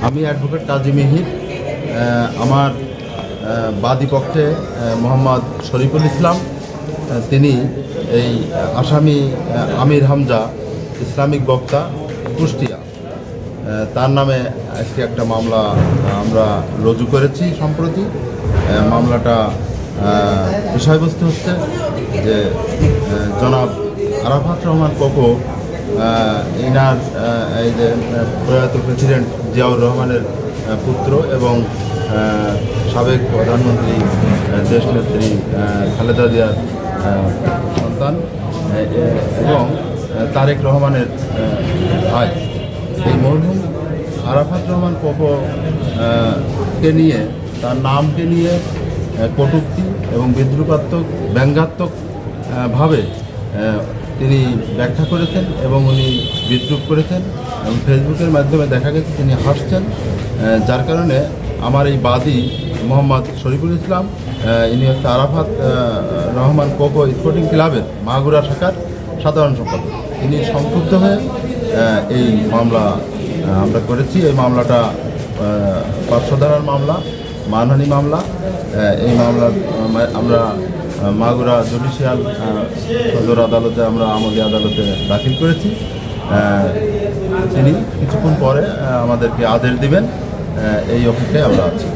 আমি অ্যাডভোকেট কাজী মিহির। আমার বাদী পক্ষে মোহাম্মদ শরীফুল ইসলাম, তিনি এই আসামি আমির হামজা, ইসলামিক বক্তা, কুষ্টিয়া, তার নামে আজকে একটা মামলা আমরা রুজু করেছি সম্প্রতি। মামলাটা বিষয়বস্তু হচ্ছে যে জনাব আরাফাত রহমান কোকো ইনার এই যে প্রয়াত প্রেসিডেন্ট জিয়াউর রহমানের পুত্র এবং সাবেক প্রধানমন্ত্রী দেশনেত্রী খালেদা জিয়ার সন্তান এবং তারেক রহমানের ভাই। এই মরহুম আরাফাত রহমান কোকো কে নিয়ে, তার নামকে নিয়ে কটূক্তি এবং বিদ্রুপাত্মক ব্যঙ্গাত্মক ভাবে তিনি ব্যাখ্যা করেছেন এবং উনি বিদ্রুপ করেছেন এবং ফেসবুকের মাধ্যমে দেখা গেছে তিনি হাসছেন, যার কারণে আমার এই বাদী মোহাম্মদ শরীফুল ইসলাম, ইনি হচ্ছে আরাফাত রহমান কোকো স্পোর্টিং ক্লাবের মাগুরা শাখার সাধারণ সম্পাদক। তিনি সংক্ষুব্ধ হয়ে এই মামলা আমরা করেছি। এই মামলাটা 500 ধারার মামলা, মানহানি মামলা। এই মামলা আমরা মাগুরা জুডিশিয়াল সদর আদালতে, আমরা আমলি আদালতে দাখিল করেছি। তিনি কিছুক্ষণ পরে আমাদেরকে আদেশ দিবেন, এই অপেক্ষায় আমরা আছি।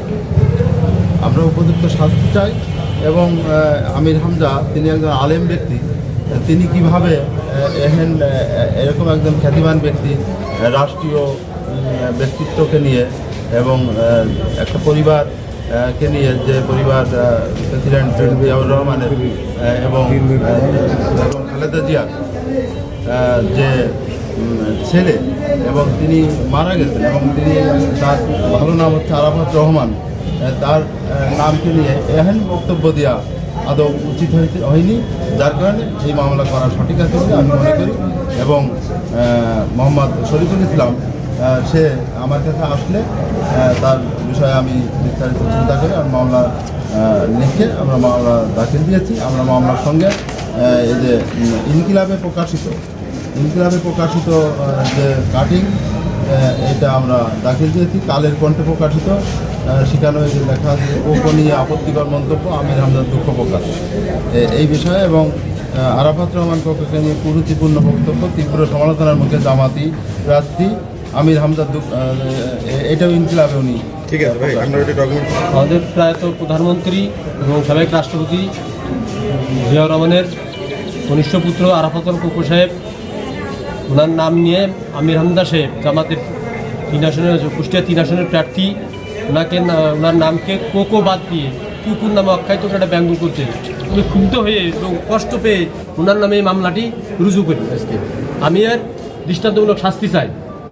আমরা উপযুক্ত শাস্তি চাই এবং আমির হামজা তিনি একজন আলেম ব্যক্তি, তিনি কিভাবে এরকম একজন খ্যাতিমান ব্যক্তি, রাষ্ট্রীয় ব্যক্তিত্বকে নিয়ে এবং একটা পরিবারকে নিয়ে, যে পরিবার প্রেসিডেন্ট জিয়াউর রহমানের এবং খালেদা জিয়ার যে ছেলে, এবং তিনি মারা গেছেন এবং তিনি, তার ভালো নাম হচ্ছে আরাফাত রহমান, তার নামকে নিয়ে এহেন বক্তব্য দেওয়া আদৌ উচিত হয়নি, যার কারণে এই মামলা করা সঠিক আছে বলে আমি মনে করি। এবং মোহাম্মদ শরীফুল ইসলাম সে আমার কাছে আসলে তার বিষয়ে আমি বিস্তারিত চিন্তা করি। আর মামলা লিখে আমরা মামলা দাখিল দিয়েছি। আমরা মামলার সঙ্গে এই যে ইনকিলাবে প্রকাশিত যে কাটিং, এটা আমরা দাখিল দিয়েছি। কালের কণ্ঠে প্রকাশিত, সেখানে যে লেখা আছে কোকো নিয়ে আপত্তিকর মন্তব্য, আমির হামজার দুঃখ প্রকাশ এই বিষয়ে, এবং আরাফাত রহমান কোকোকে নিয়ে কুরুচিপূর্ণ বক্তব্য, তীব্র সমালোচনার মুখে জামাতি প্রার্থী আমির হামজার এটাও ইনকিলাবে উনি। ঠিক আছে ভাই, আমাদের প্রয়াত প্রধানমন্ত্রী এবং সাবেক রাষ্ট্রপতি জিয়াউর রহমানের কনিষ্ঠ পুত্র আরাফাত কোকো সাহেব, ওনার নাম নিয়ে আমির হামজা সাহেব জামাতের 3 আসনের, কুষ্টিয়া 3 আসনের প্রার্থী, ওনার নামকে কোকো বাদ দিয়ে কুকুর নামে আখ্যায়িত করে একটা ব্যঙ্গ করতে উনি ক্ষুব্ধ হয়ে এবং কষ্ট পেয়ে ওনার নামে এই মামলাটি রুজু করি। আজকে আমি আর দৃষ্টান্তমূলক শাস্তি চাই।